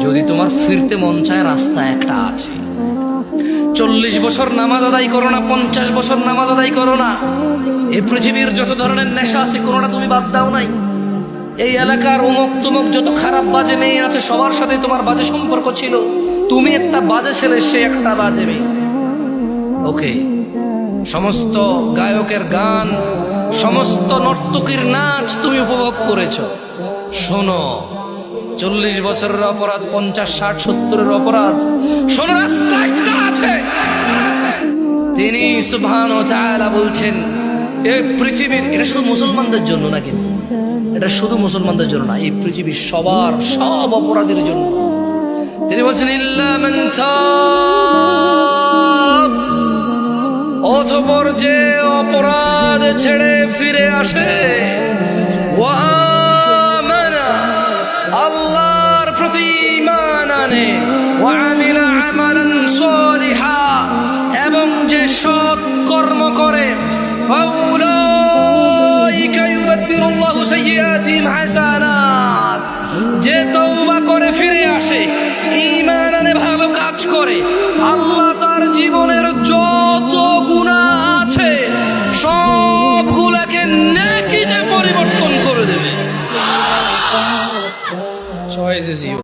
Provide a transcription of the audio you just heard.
যদি তোমার ফিরতে মন চায়, রাস্তা একটা আছে। 40 বছর নামাজ আদায় করো না, 50 বছর নামাজ আদায় করো না, এই পৃথিবীর যত ধরনের নেশা আছে কোনোটা তুমি বাদ দাও নাই। এই এলাকার অমুক তুমুক যত খারাপ বাজে মেয়ে আছে সবার সাথে তোমার বাজে সম্পর্ক ছিল। তুমি একটা বাজে ছেলে, সে একটা বাজে মেয়ে। ওকে, সমস্ত গায়কের গান, সমস্ত নর্তকীর নাচ তুমি উপভোগ করেছো। শোনো, 40 বছরের অপরাধ, 50, 60, 70-এর অপরাধ, শোনো, রাস্তা একটা আছে। তিনি সুবহানাহু ওয়া তাআলা বলছেন, এই পৃথিবীর, এটা শুধু মুসলমানদের জন্য না, কিন্তু এটা শুধু মুসলমানদের জন্য না, এই পৃথিবীর সবার, সব অপরাধীর জন্য। তিনি বলছেন, ইল্লা মান তাব, অতঃপর যে অপরাধ ছেড়ে ফিরে আসে, ওয়া আমানা, আল্লাহর প্রতি ঈমান আনে, ওয়া আমিলা আমালান সালিহা, এবং যে সৎ কর্ম করে, ফাউলাইকা ইউবাদদিলুল্লাহু সাইয়্যাতিহিম হাসানাত, যে তওবা করে ফিরে আসে, ঈমান আনে, ভালো কাজ করে, আল্লাহ তার জীবনের যত গুনাহ আছে সবগুলোকে নেকিতে পরিবর্তন করে দেবে।